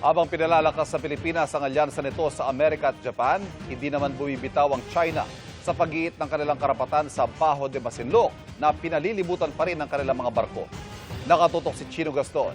Habang pinalalakas sa Pilipinas ang alyansa nito sa Amerika at Japan, hindi naman bumibitaw ang China sa pag-iit ng kanilang karapatan sa Bajo de Masinloc na pinalilibutan pa rin ng kanilang mga barko. Nakatutok si Chino Gaston.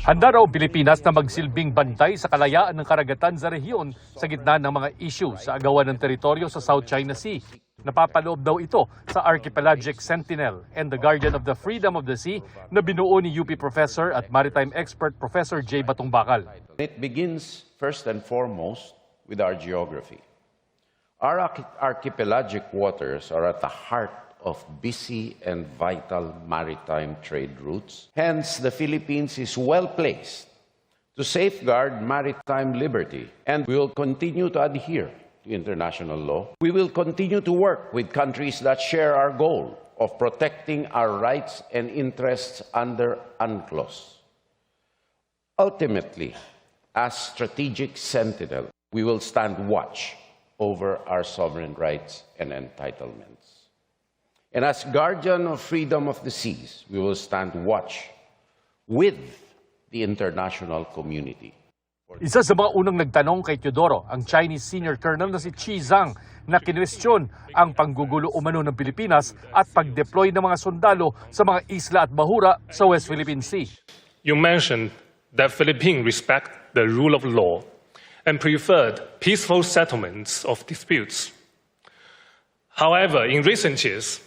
Handa raw Pilipinas na magsilbing bantay sa kalayaan ng karagatan sa rehiyon sa gitna ng mga issue sa agawan ng teritoryo sa South China Sea. Napapaloob daw ito sa Archipelagic Sentinel and the Guardian of the Freedom of the Sea na binuo ni UP professor at maritime expert Professor J. Batungbakal. It begins first and foremost with our geography. Our archipelagic waters are at the heart of busy and vital maritime trade routes. Hence, the Philippines is well placed to safeguard maritime liberty, and we will continue to adhere to international law. We will continue to work with countries that share our goal of protecting our rights and interests under UNCLOS. Ultimately, as strategic sentinel, we will stand watch over our sovereign rights and entitlements. And as guardian of freedom of the seas, we will stand watch with the international community. Isa sa mga unang nagtanong kay Teodoro, ang Chinese senior colonel na si Chi Zhang, na kinwestiyon ang panggugulo umano ng Pilipinas at pag-deploy ng mga sundalo sa mga isla at bahura sa West Philippine Sea. You mentioned that Philippines respect the rule of law and preferred peaceful settlements of disputes. However, in recent years,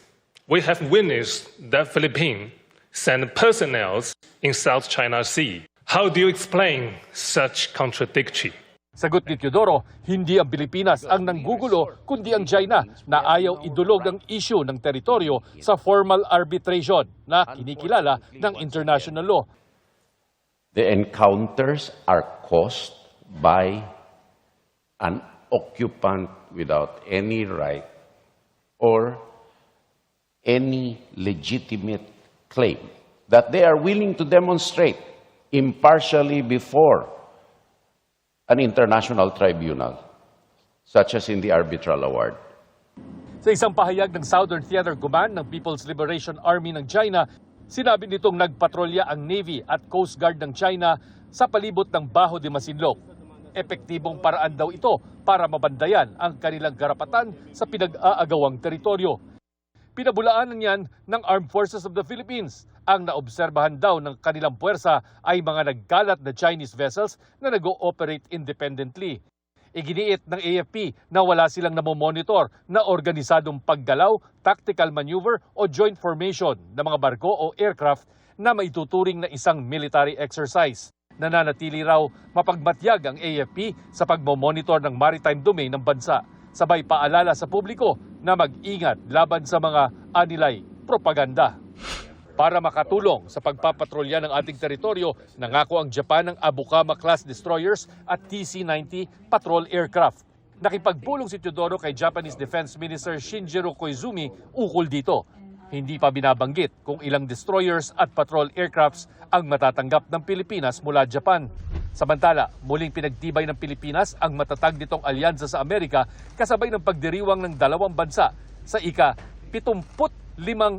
we have witnessed that Philippines send personnel in South China Sea. How do you explain such contradiction? Sagot ni Teodoro, hindi ang Pilipinas ang nanggugulo kundi ang China na ayaw idulog ang issue ng teritoryo sa formal arbitration na kinikilala ng international law. The encounters are caused by an occupant without any right or any legitimate claim that they are willing to demonstrate impartially before an international tribunal, such as in the arbitral award. Sa isang pahayag ng Southern Theater Command ng People's Liberation Army ng China, sinabi nitong nagpatrolya ang Navy at Coast Guard ng China sa palibot ng Bajo de Masinloc. Epektibong paraan daw ito para mabandayan ang kanilang karapatan sa pinag-aagawang teritoryo. Pinabulaanan niyan ng Armed Forces of the Philippines. Ang naobserbahan daw ng kanilang puwersa ay mga nagkalat na Chinese vessels na nag-ooperate independently. Iginiit ng AFP na wala silang namomonitor na organisadong paggalaw, tactical maneuver o joint formation ng mga barko o aircraft na maituturing na isang military exercise. Nananatili raw mapagmatyag ang AFP sa pagmomonitor ng maritime domain ng bansa. Sabay paalala sa publiko na mag-ingat laban sa mga anilay propaganda. Para makatulong sa pagpapatrolya ng ating teritoryo, nangako ang Japan ng Abukama-class destroyers at TC-90 patrol aircraft. Nakipagpulong si Teodoro kay Japanese Defense Minister Shinjiro Koizumi ukol dito. Hindi pa binabanggit kung ilang destroyers at patrol aircrafts ang matatanggap ng Pilipinas mula Japan. Samantala, muling pinagtibay ng Pilipinas ang matatag nitong alyansa sa Amerika kasabay ng pagdiriwang ng dalawang bansa sa ika-75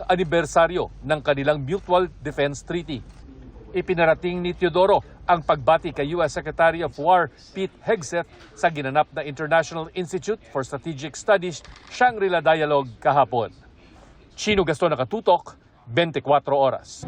anibersaryo ng kanilang Mutual Defense Treaty. Ipinarating ni Teodoro ang pagbati kay U.S. Secretary of War Pete Hegseth sa ginanap na International Institute for Strategic Studies Shangri-La Dialogue kahapon. Chino Gaston, nakatutok, 24 oras.